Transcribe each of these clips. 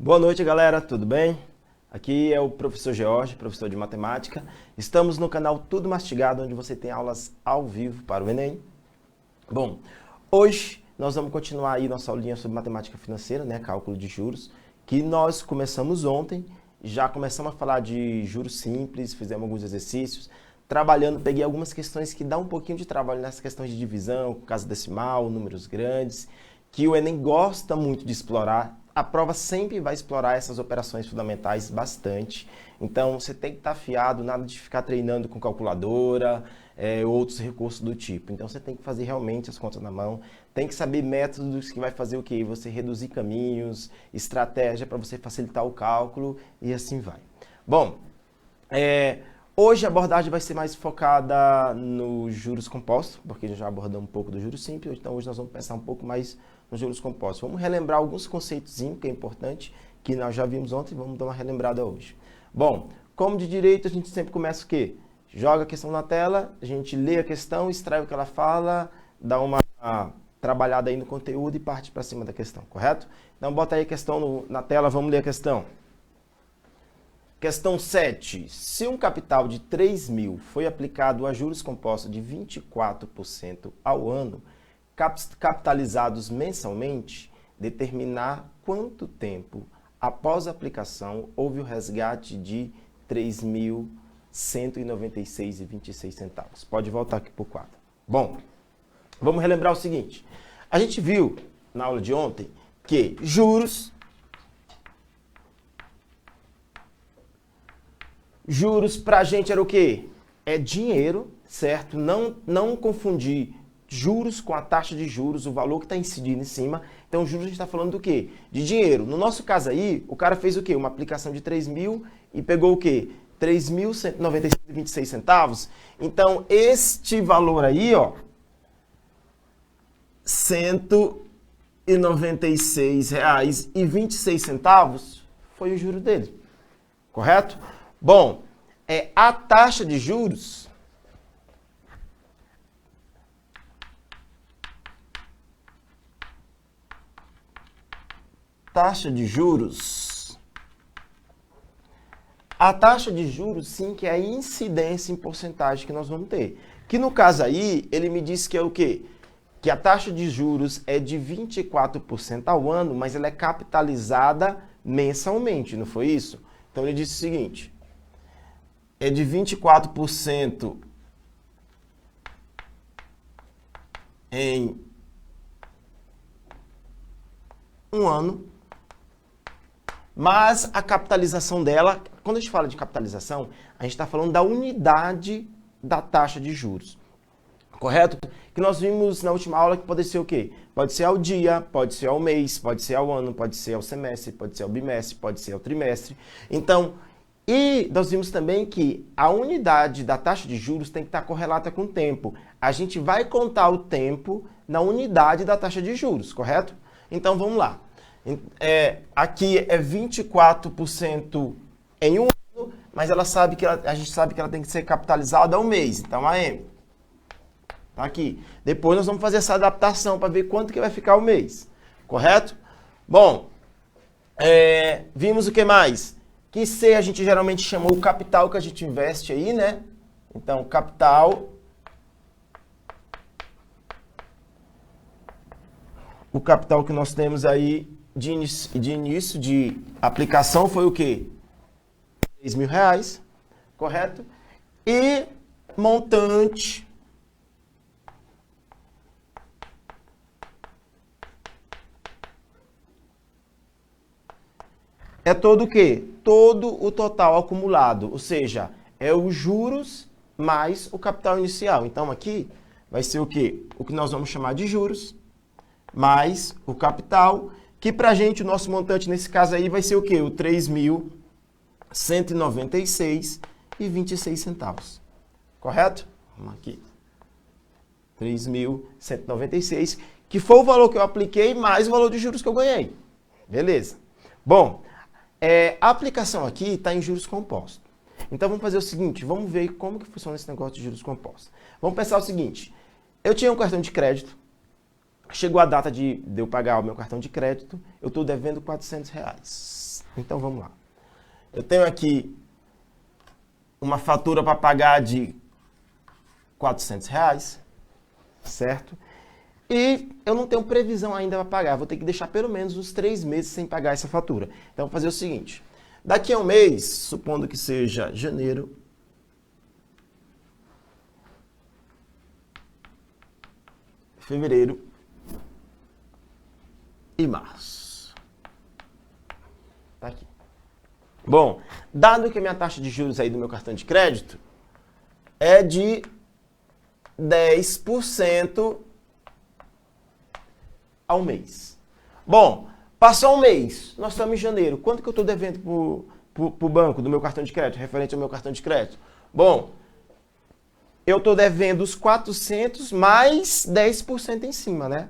Boa noite, galera, tudo bem? Aqui é o professor George, professor de matemática. Estamos no canal Tudo Mastigado, onde você tem aulas ao vivo para o Enem. Bom, hoje nós vamos continuar aí nossa aulinha sobre matemática financeira, né, cálculo de juros, que nós começamos ontem, já começamos a falar de juros simples, fizemos alguns exercícios, trabalhando, peguei algumas questões que dá um pouquinho de trabalho nessas questões de divisão, casa decimal, números grandes, que o Enem gosta muito de explorar. A prova sempre vai explorar essas operações fundamentais bastante. Então, você tem que estar afiado, nada de ficar treinando com calculadora, outros recursos do tipo. Então, você tem que fazer realmente as contas na mão, tem que saber métodos que vai fazer o quê? Você reduzir caminhos, estratégia para você facilitar o cálculo e assim vai. Bom, hoje a abordagem vai ser mais focada nos juros compostos, porque já abordamos um pouco do juros simples, então hoje nós vamos pensar um pouco mais nos juros compostos. Vamos relembrar alguns conceitos que é importante, que nós já vimos ontem, vamos dar uma relembrada hoje. Bom, como de direito, a gente sempre começa o quê? Joga a questão na tela, a gente lê a questão, extrai o que ela fala, dá uma trabalhada aí no conteúdo e parte para cima da questão, correto? Então, bota aí a questão na tela, vamos ler a questão. Questão 7. Se um capital de 3.000 foi aplicado a juros compostos de 24% ao ano, capitalizados mensalmente, determinar quanto tempo após a aplicação houve o resgate de R$ 3.196,26. Pode voltar aqui para o quadro. Bom, vamos relembrar o seguinte. A gente viu na aula de ontem que juros para a gente era o quê? É dinheiro, certo? Não confundir juros com a taxa de juros, o valor que está incidindo em cima. Então, juros a gente está falando do quê? De dinheiro. No nosso caso aí, o cara fez o quê? Uma aplicação de 3.000 e pegou o quê? 3.196,26. Então, este valor aí, ó, R$ 196,26 foi o juro dele. Correto? Bom, a taxa de juros A taxa de juros, sim, que é a incidência em porcentagem que nós vamos ter. Que no caso aí, ele me disse que é o quê? Que a taxa de juros é de 24% ao ano, mas ela é capitalizada mensalmente, não foi isso? Então ele disse o seguinte, é de 24% em um ano, mas a capitalização dela, quando a gente fala de capitalização, a gente está falando da unidade da taxa de juros, correto? Que nós vimos na última aula que pode ser o quê? Pode ser ao dia, pode ser ao mês, pode ser ao ano, pode ser ao semestre, pode ser ao bimestre, pode ser ao trimestre. Então, e nós vimos também que a unidade da taxa de juros tem que estar correlata com o tempo. A gente vai contar o tempo na unidade da taxa de juros, correto? Então, vamos lá. Aqui é 24% em um ano, mas ela sabe que a gente sabe que ela tem que ser capitalizada ao mês. Então, a M tá aqui. Depois nós vamos fazer essa adaptação para ver quanto que vai ficar o mês, correto? Bom, vimos o que mais? Que C a gente geralmente chama o capital que a gente investe aí, né? Então, capital. O capital que nós temos aí de início de aplicação foi o quê? R$3.000, correto? E montante é todo o quê? Todo o total acumulado, ou seja, é os juros mais o capital inicial. Então, aqui vai ser o quê? O que nós vamos chamar de juros mais o capital, que pra gente, o nosso montante nesse caso aí vai ser o quê? O 3.196,26. Correto? Vamos aqui. 3.196, que foi o valor que eu apliquei mais o valor de juros que eu ganhei. Beleza. Bom, a aplicação aqui está em juros compostos. Então, vamos fazer o seguinte, vamos ver como que funciona esse negócio de juros compostos. Vamos pensar o seguinte, eu tinha um cartão de crédito, chegou a data de eu pagar o meu cartão de crédito, eu estou devendo R$400. Então, vamos lá. Eu tenho aqui uma fatura para pagar de R$400, certo? E eu não tenho previsão ainda para pagar, vou ter que deixar pelo menos uns 3 meses sem pagar essa fatura. Então, vou fazer o seguinte, daqui a um mês, supondo que seja janeiro, fevereiro e março. Tá aqui. Bom, dado que a minha taxa de juros aí do meu cartão de crédito é de 10% ao mês. Bom, passou um mês, nós estamos em janeiro. Quanto que eu estou devendo para o banco do meu cartão de crédito, referente ao meu cartão de crédito? Bom, eu estou devendo os 400 mais 10% em cima, né?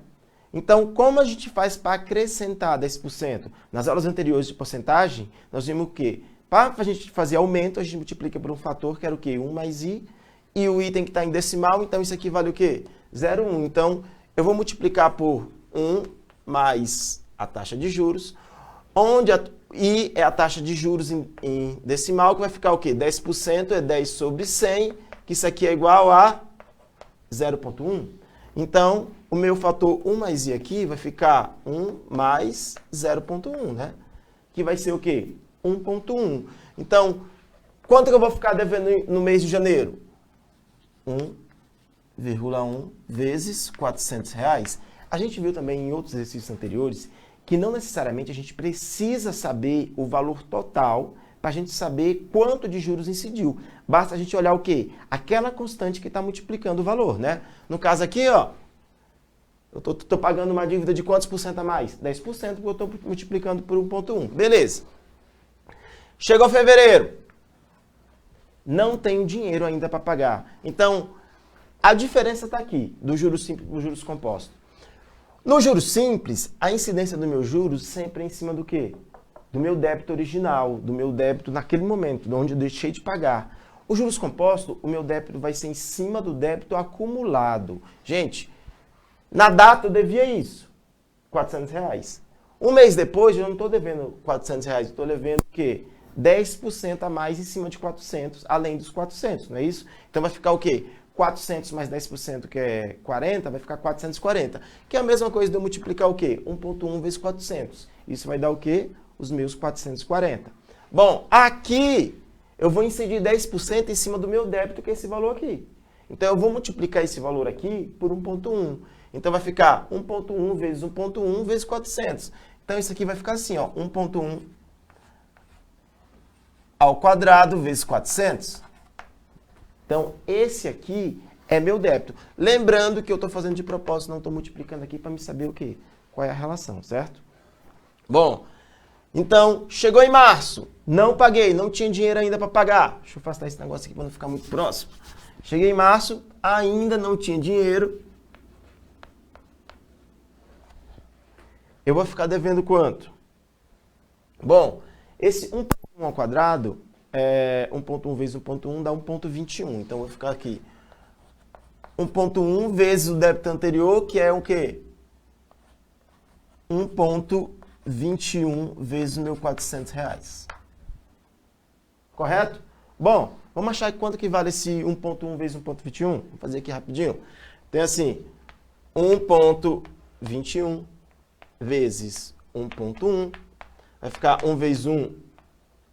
Então, como a gente faz para acrescentar 10%? Nas aulas anteriores de porcentagem, nós vimos o quê? Para a gente fazer aumento, a gente multiplica por um fator que era o quê? 1 mais i, e o i tem que estar em decimal, então isso aqui vale o quê? 0,1. Então, eu vou multiplicar por 1 mais a taxa de juros, onde i é a taxa de juros em decimal, que vai ficar o quê? 10% é 10 sobre 100, que isso aqui é igual a 0,1. Então, o meu fator 1 mais i aqui vai ficar 1 mais 0,1, né? Que vai ser o quê? 1,1. Então, quanto que eu vou ficar devendo no mês de janeiro? 1,1 vezes R$400. A gente viu também em outros exercícios anteriores que não necessariamente a gente precisa saber o valor total para a gente saber quanto de juros incidiu. Basta a gente olhar o quê? Aquela constante que está multiplicando o valor, né? No caso aqui, ó, eu estou pagando uma dívida de quantos por cento a mais? 10%, porque eu estou multiplicando por 1,1. Beleza. Chegou fevereiro. Não tenho dinheiro ainda para pagar. Então, a diferença está aqui, do juros simples para o juros composto. No juros simples, a incidência do meu juros sempre é em cima do quê? Do meu débito original, do meu débito naquele momento, onde eu deixei de pagar. O juros composto, o meu débito vai ser em cima do débito acumulado. Gente, na data eu devia isso, R$400. Um mês depois, eu não estou devendo R$400, eu estou devendo o quê? 10% a mais em cima de 400, além dos 400, não é isso? Então vai ficar o quê? 400 mais 10%, que é 40, vai ficar 440. Que é a mesma coisa de eu multiplicar o quê? 1,1 vezes 400. Isso vai dar o quê? Os meus 440. Bom, aqui eu vou incidir 10% em cima do meu débito, que é esse valor aqui. Então eu vou multiplicar esse valor aqui por 1,1. Então vai ficar 1,1 vezes 1,1 vezes 400. Então isso aqui vai ficar assim, ó, 1,1 ao quadrado vezes 400. Então, esse aqui é meu débito. Lembrando que eu estou fazendo de propósito, não estou multiplicando aqui para me saber o quê? Qual é a relação, certo? Bom, então, chegou em março, não paguei, não tinha dinheiro ainda para pagar. Deixa eu afastar esse negócio aqui para não ficar muito próximo. Cheguei em março, ainda não tinha dinheiro. Eu vou ficar devendo quanto? Bom, esse 1,1 ao quadrado... 1,1 vezes 1,1 dá 1,21. Então, eu vou ficar aqui 1,1 vezes o débito anterior, que é o quê? 1,21 vezes o meu R$400. Correto? Bom, vamos achar quanto que vale esse 1,1 vezes 1,21? Vou fazer aqui rapidinho. Tem assim, 1,21 vezes 1,1. Vai ficar 1 vezes 1,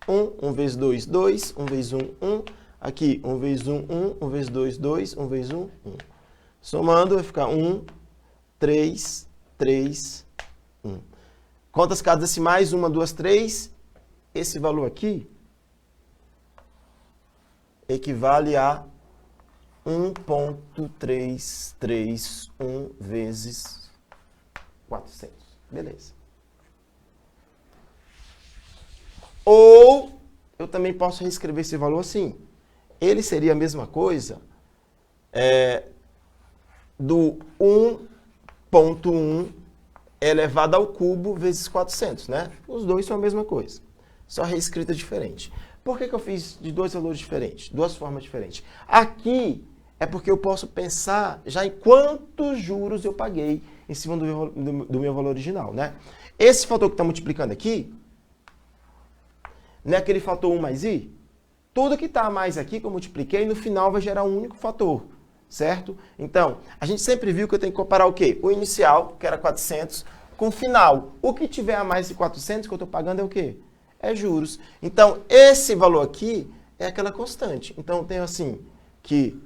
1 vezes 2, 2, 1 vezes 1, 1. Aqui, 1 vezes 1, 1, 1 vezes 2, 2, 1 vezes 1, 1. Somando, vai ficar 1, 3, 3, 1. Contas casas decimais, 1, 2, 3. Esse valor aqui equivale a 1,331 vezes 400. Beleza. Ou eu também posso reescrever esse valor assim. Ele seria a mesma coisa do 1,1 elevado ao cubo vezes 400, né? Os dois são a mesma coisa, só reescrita diferente. Por que eu fiz de dois valores diferentes, duas formas diferentes? Aqui é porque eu posso pensar já em quantos juros eu paguei em cima do meu valor original, né? Esse fator que está multiplicando aqui, não é aquele fator 1 mais i? Tudo que está a mais aqui que eu multipliquei, no final vai gerar um único fator, certo? Então, a gente sempre viu que eu tenho que comparar o quê? O inicial, que era 400, com o final. O que tiver a mais de 400 que eu estou pagando é o quê? É juros. Então, esse valor aqui é aquela constante. Então, eu tenho assim, que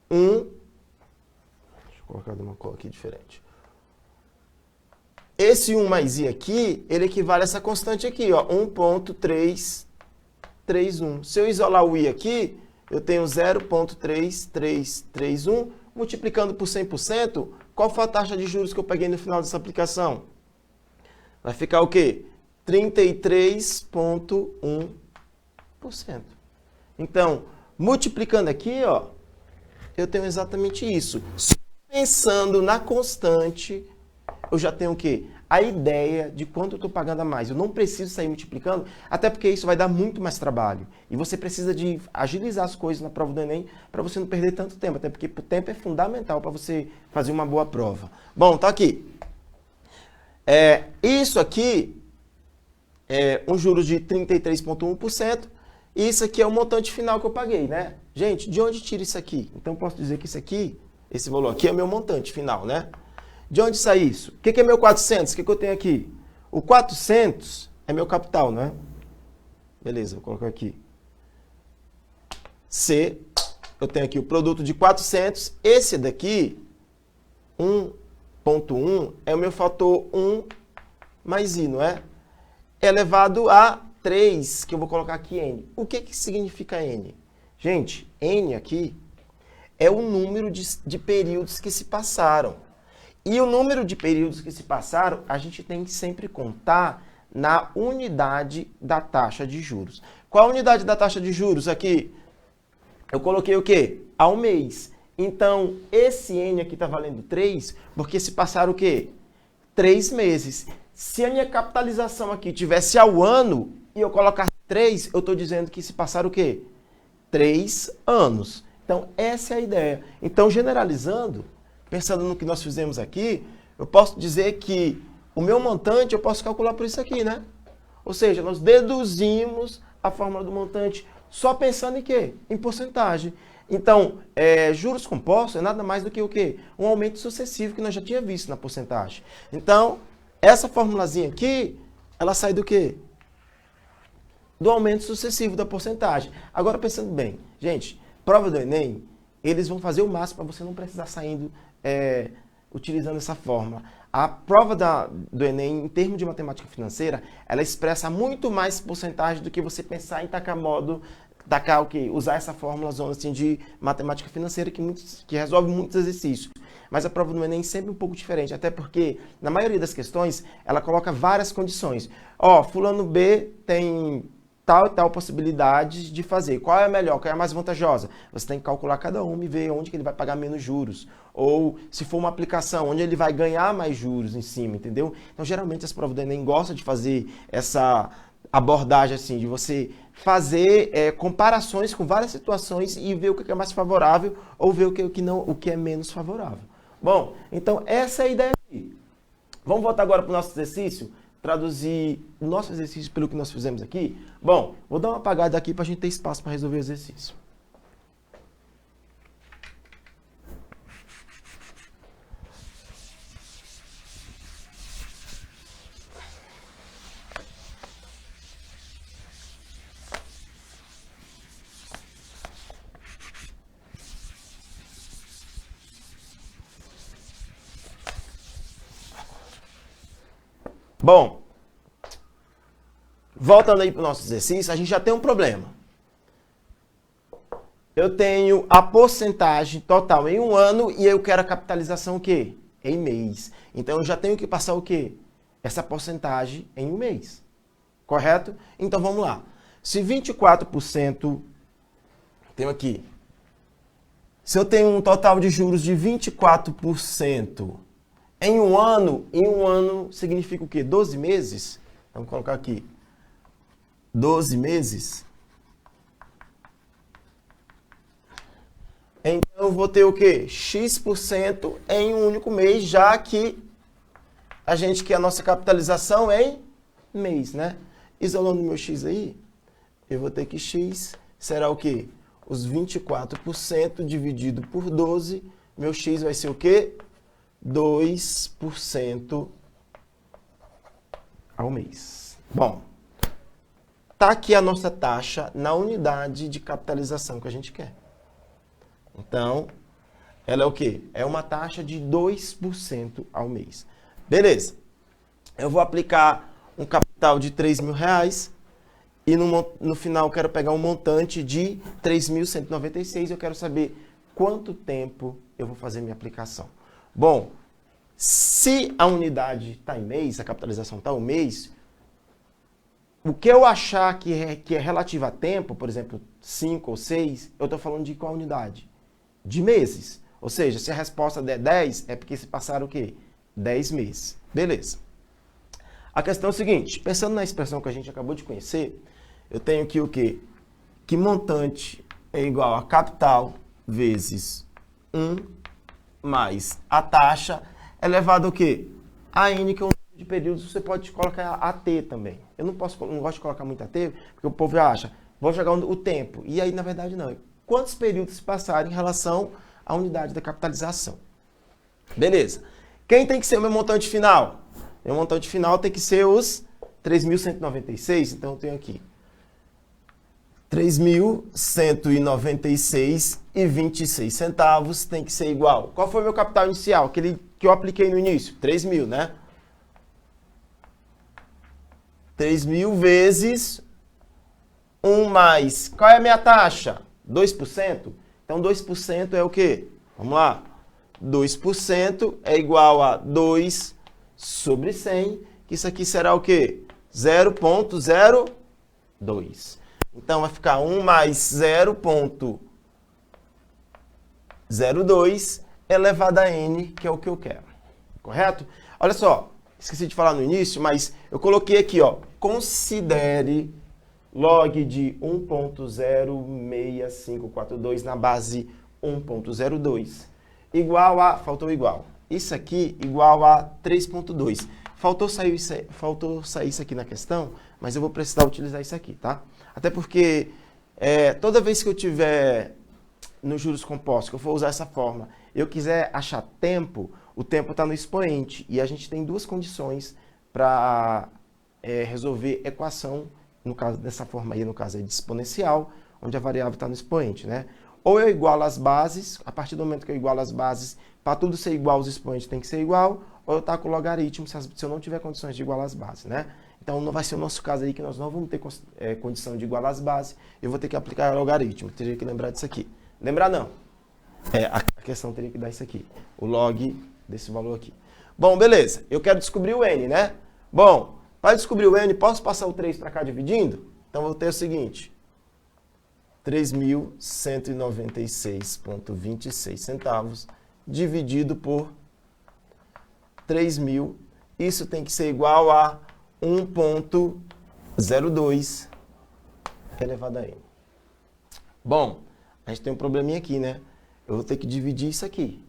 deixa eu colocar de uma cor aqui diferente. Esse 1 mais i aqui, ele equivale a essa constante aqui, ó, 1.331. Se eu isolar o i aqui, eu tenho 0.3331, multiplicando por 100%, qual foi a taxa de juros que eu peguei no final dessa aplicação? Vai ficar o quê? 33,1%. Então, multiplicando aqui, ó, eu tenho exatamente isso. Só pensando na constante, eu já tenho o quê? A ideia de quanto eu estou pagando a mais. Eu não preciso sair multiplicando, até porque isso vai dar muito mais trabalho. E você precisa de agilizar as coisas na prova do Enem para você não perder tanto tempo, até porque o tempo é fundamental para você fazer uma boa prova. Bom, tá aqui. Isso aqui é um juros de 33,1%. E isso aqui é o montante final que eu paguei, né? Gente, de onde tira isso aqui? Então, eu posso dizer que isso aqui, esse valor aqui é meu montante final, né? De onde sai isso? O que é meu 400? O que eu tenho aqui? O 400 é meu capital, né? Beleza, vou colocar aqui. C, eu tenho aqui o produto de 400. Esse daqui, 1.1, é o meu fator 1 mais i, não é? Elevado a 3, que eu vou colocar aqui n. O que significa n? Gente, n aqui é o número de períodos que se passaram. E o número de períodos que se passaram, a gente tem que sempre contar na unidade da taxa de juros. Qual a unidade da taxa de juros aqui? Eu coloquei o quê? Ao mês. Então, esse n aqui está valendo 3, porque se passaram o quê? 3 meses. Se a minha capitalização aqui tivesse ao ano e eu colocar 3, eu estou dizendo que se passaram o quê? 3 anos. Então, essa é a ideia. Então, generalizando, pensando no que nós fizemos aqui, eu posso dizer que o meu montante eu posso calcular por isso aqui, né? Ou seja, nós deduzimos a fórmula do montante só pensando em quê? Em porcentagem. Então, juros compostos é nada mais do que o quê? Um aumento sucessivo que nós já tínhamos visto na porcentagem. Então, essa formulazinha aqui, ela sai do quê? Do aumento sucessivo da porcentagem. Agora, pensando bem, gente, prova do Enem, eles vão fazer o máximo para você não precisar saindo utilizando essa fórmula. A prova do Enem, em termos de matemática financeira, ela expressa muito mais porcentagem do que você pensar em usar essa fórmula zona assim, de matemática financeira que resolve muitos exercícios. Mas a prova do Enem é sempre um pouco diferente, até porque, na maioria das questões, ela coloca várias condições. Ó, fulano B tem tal e tal possibilidade de fazer. Qual é a melhor? Qual é a mais vantajosa? Você tem que calcular cada uma e ver onde que ele vai pagar menos juros. Ou, se for uma aplicação, onde ele vai ganhar mais juros em cima, entendeu? Então, geralmente, as provas do Enem gostam de fazer essa abordagem, assim, de você fazer comparações com várias situações e ver o que é mais favorável ou ver o que é menos favorável. Bom, então, essa é a ideia aqui. Vamos voltar agora para o nosso exercício? Traduzir o nosso exercício pelo que nós fizemos aqui? Bom, vou dar uma apagada aqui para a gente ter espaço para resolver o exercício. Bom, voltando aí para o nosso exercício, a gente já tem um problema. Eu tenho a porcentagem total em um ano e eu quero a capitalização o quê? Em mês. Então, eu já tenho que passar o quê? Essa porcentagem em um mês. Correto? Então, vamos lá. Se 24%, tenho aqui. Se eu tenho um total de juros de 24%, em um ano significa o quê? 12 meses? Vamos colocar aqui. 12 meses. Então, eu vou ter o quê? X% em um único mês, já que a gente quer a nossa capitalização em mês, né? Isolando meu X aí, eu vou ter que X será o quê? Os 24% dividido por 12, meu X vai ser o quê? 2% ao mês. Bom, tá aqui a nossa taxa na unidade de capitalização que a gente quer. Então, ela é o quê? É uma taxa de 2% ao mês. Beleza. Eu vou aplicar um capital de R$3.000 e no final eu quero pegar um montante de 3.196 e eu quero saber quanto tempo eu vou fazer minha aplicação. Bom, se a unidade está em mês, a capitalização está em mês, o que eu achar que é relativo a tempo, por exemplo, 5 ou 6, eu estou falando de qual unidade? De meses. Ou seja, se a resposta der 10, é porque se passaram o quê? 10 meses. Beleza. A questão é o seguinte, pensando na expressão que a gente acabou de conhecer, eu tenho aqui o quê? Que montante é igual a capital vezes 1 mais a taxa elevado ao quê? A N, que é um número de períodos, você pode colocar AT também. Eu não gosto de colocar muito AT, porque o povo já acha, vou jogar o tempo. E aí, na verdade, não. Quantos períodos se passaram em relação à unidade da capitalização? Beleza. Quem tem que ser o meu montante final? Meu montante final tem que ser os 3.196, então eu tenho aqui 3.196,26 tem que ser igual. Qual foi o meu capital inicial? Aquele que eu apliquei no início? 3.000, né? 3.000 vezes 1 mais. Qual é a minha taxa? 2%. Então 2% é o quê? Vamos lá. 2% é igual a 2 sobre 100, que isso aqui será o quê? 0,02. Então, vai ficar 1 mais 0,02 elevado a n, que é o que eu quero. Correto? Olha só, esqueci de falar no início, mas eu coloquei aqui, ó, considere log de 1.06542 na base 1.02 igual a, faltou igual, isso aqui igual a 3.2. Faltou sair isso aqui na questão, mas eu vou precisar utilizar isso aqui, tá? Até porque toda vez que eu tiver nos juros compostos, que eu for usar essa forma, eu quiser achar tempo, o tempo está no expoente. E a gente tem duas condições para resolver equação, no caso dessa forma aí, no caso aí de exponencial, onde a variável está no expoente, né? Ou eu igualo as bases, a partir do momento que eu igualo as bases, para tudo ser igual, os expoentes tem que ser igual, ou eu taco o logaritmo se eu não tiver condições de igualar as bases, né? Então, não vai ser o nosso caso aí, que nós não vamos ter condição de igualar as bases, eu vou ter que aplicar o logaritmo, teria que lembrar disso aqui. Lembrar não, a questão teria que dar isso aqui, o log desse valor aqui. Bom, beleza, eu quero descobrir o n, né? Bom, para descobrir o n, posso passar o 3 para cá dividindo? Então, eu vou ter o seguinte, 3.196,26 dividido por 3.000, isso tem que ser igual a 1.02 elevado a n. Bom, a gente tem um probleminha aqui, né? Eu vou ter que dividir isso aqui.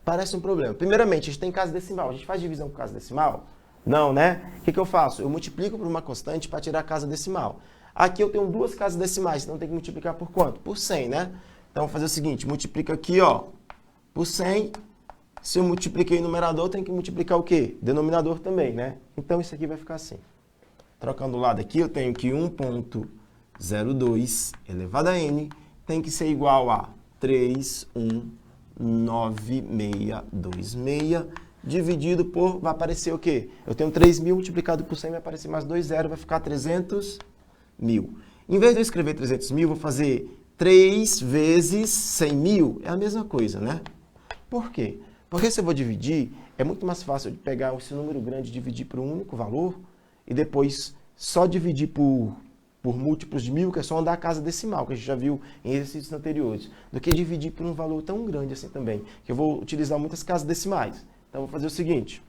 Parece um problema. Primeiramente, a gente tem casa decimal. A gente faz divisão com casa decimal? Não, né? O que eu faço? Eu multiplico por uma constante para tirar a casa decimal. Aqui eu tenho duas casas decimais, então tem que multiplicar por quanto? Por 100, né? Então, vou fazer o seguinte, multiplica aqui, ó, por 100. Se eu multipliquei o numerador, tem que multiplicar o quê? Denominador também, né? Então, isso aqui vai ficar assim. Trocando o lado aqui, eu tenho que 1.02 elevado a n tem que ser igual a 3.19626 dividido por, vai aparecer o quê? Eu tenho 3.000 multiplicado por 100, vai aparecer mais 2 zeros, vai ficar 300.000. Em vez de eu escrever 300.000, vou fazer 3 vezes 100.000, é a mesma coisa, né? Por quê? Porque se eu vou dividir, é muito mais fácil de pegar esse número grande e dividir por um único valor e depois só dividir por múltiplos de 1.000, que é só andar a casa decimal, que a gente já viu em exercícios anteriores, do que dividir por um valor tão grande assim também, que eu vou utilizar muitas casas decimais. Então, eu vou fazer o seguinte.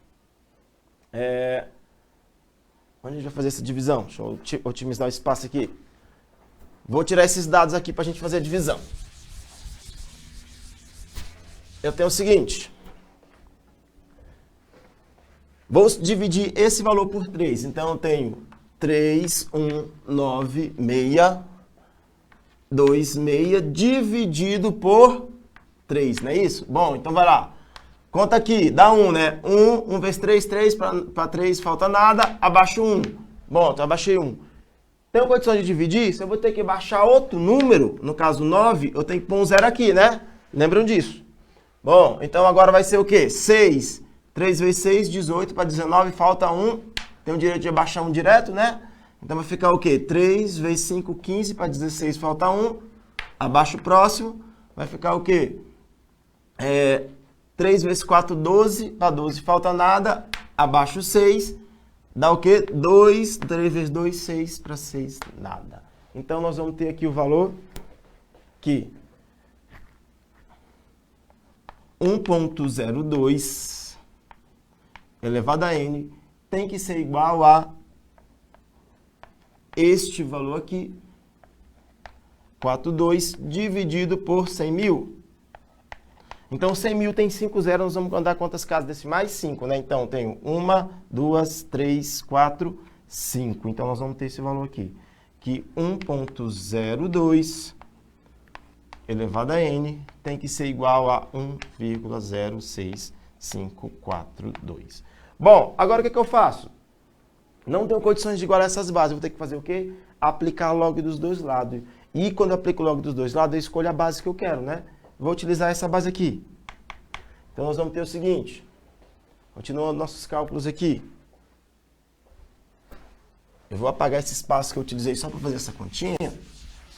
Onde a gente vai fazer essa divisão? Deixa eu otimizar o espaço aqui. Vou tirar esses dados aqui para a gente fazer a divisão. eu tenho o seguinte. Vou dividir esse valor por 3. Então, eu tenho 3,196,26 dividido por 3, não é isso? Bom, então vai lá. Conta aqui, dá 1, né? 1 vezes 3, 3 para 3, falta nada, abaixo 1. Bom, então abaixei 1. Tenho condição de dividir? Se eu vou ter que baixar outro número, no caso 9, eu tenho que pôr um 0 aqui, né? Lembram disso? Bom, então agora vai ser o quê? 6. 3 vezes 6, 18 para 19, falta 1. Tem o direito de abaixar 1 direto, né? Então vai ficar o quê? 3 vezes 5, 15 para 16, falta 1. Abaixo o próximo. Vai ficar o quê? 3 vezes 4, 12. Para 12, falta nada. Abaixo 6. Dá o quê? 2. 3 vezes 2, 6. Para 6, nada. Então nós vamos ter aqui o valor que 1,02 elevado a n tem que ser igual a este valor aqui, 4,2 dividido por 100 mil. Então, 100 mil tem 5 zeros, nós vamos contar quantas casas decimais? 5, né? Então, tenho 1, 2, 3, 4, 5. Então, nós vamos ter esse valor aqui, que 1,02 elevado a n tem que ser igual a 1,06542. Bom, agora o que eu faço? Não tenho condições de igualar essas bases. Eu vou ter que fazer o quê? Aplicar log dos dois lados. E quando eu aplico log dos dois lados, eu escolho a base que eu quero, né? Vou utilizar essa base aqui. Então, nós vamos ter o seguinte. Continuando nossos cálculos aqui. Eu vou apagar esse espaço que eu utilizei só para fazer essa continha,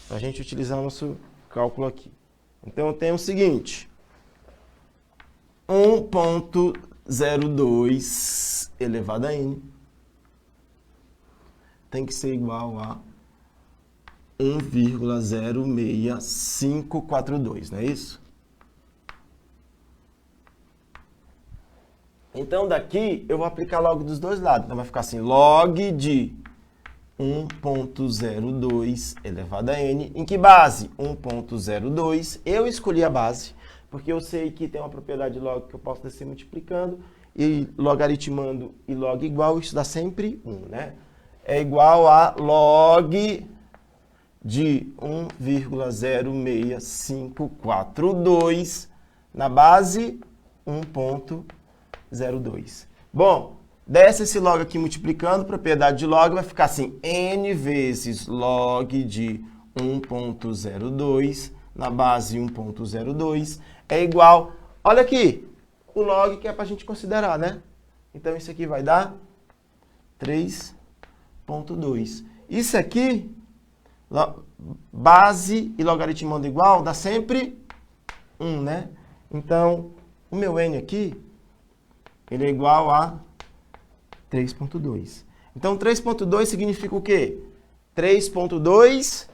para a gente utilizar o nosso cálculo aqui. Então, eu tenho o seguinte. 1,02 elevado a n tem que ser igual a 1,06542, não é isso? Então, daqui eu vou aplicar log dos dois lados. Então, vai ficar assim, log de 1,02 elevado a n. Em que base? 1,02. Eu escolhi a base, porque eu sei que tem uma propriedade log que eu posso descer multiplicando, e logaritmando e log igual, isso dá sempre 1, né? É igual a log de 1,06542 na base 1,02. Bom, desce esse log aqui multiplicando, propriedade de log vai ficar assim, n vezes log de 1,02 na base 1,02 é igual, olha aqui, o log que é para a gente considerar, né? Então, isso aqui vai dar 3,2. Isso aqui, base e logaritmando igual, dá sempre 1, né? Então, o meu n aqui, ele é igual a 3,2. Então, 3,2 significa o quê? 3,2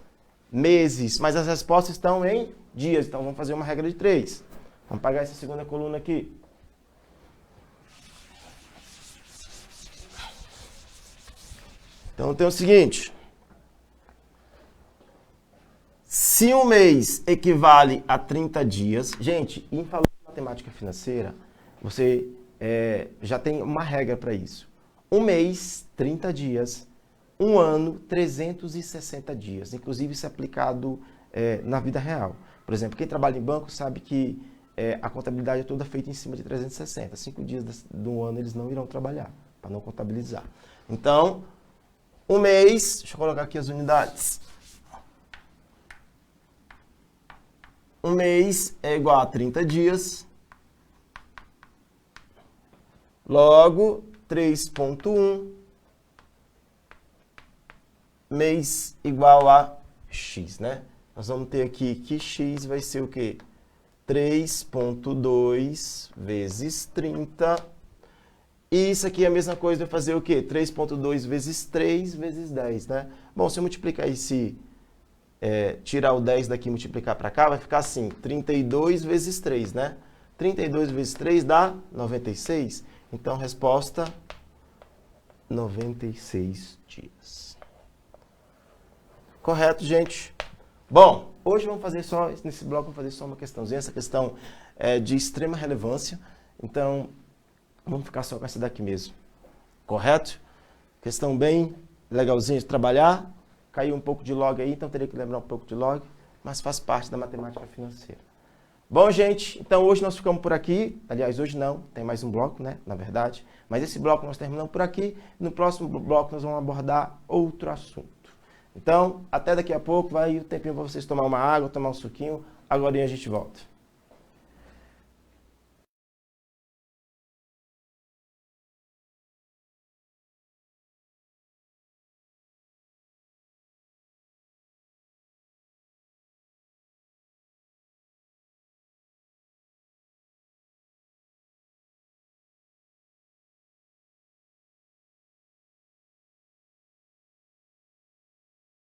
meses. Mas as respostas estão em dias. Então, vamos fazer uma regra de 3. Vamos pagar essa segunda coluna aqui. Então, tem o seguinte. Se um mês equivale a 30 dias... Gente, em falando de matemática financeira, você já tem uma regra para isso. Um mês, 30 dias. Um ano, 360 dias. Inclusive, isso é aplicado na vida real. Por exemplo, quem trabalha em banco sabe que a contabilidade é toda feita em cima de 360. 5 dias do ano eles não irão trabalhar, para não contabilizar. Então, um mês, deixa eu colocar aqui as unidades. Um mês é igual a 30 dias. Logo, 3,1 mês igual a x, né? Nós vamos ter aqui que x vai ser o quê? 3,2 vezes 30. E isso aqui é a mesma coisa, vai fazer o quê? 3,2 vezes 3 vezes 10, né? Bom, se eu multiplicar esse... tirar o 10 daqui e multiplicar para cá, vai ficar assim, 32 vezes 3, né? 32 vezes 3 dá 96. Então, resposta, 96 dias. Correto, gente? Bom, hoje vamos fazer só, nesse bloco, vamos fazer só uma questãozinha. Essa questão de extrema relevância. Então, vamos ficar só com essa daqui mesmo. Correto? Questão bem legalzinha de trabalhar. Caiu um pouco de log aí, então teria que lembrar um pouco de log, mas faz parte da matemática financeira. Bom, gente, então hoje nós ficamos por aqui. Aliás, hoje não, tem mais um bloco, né, na verdade. Mas esse bloco nós terminamos por aqui. No próximo bloco nós vamos abordar outro assunto. Então, até daqui a pouco, vai o tempinho para vocês tomar uma água, tomar um suquinho. Agora a gente volta.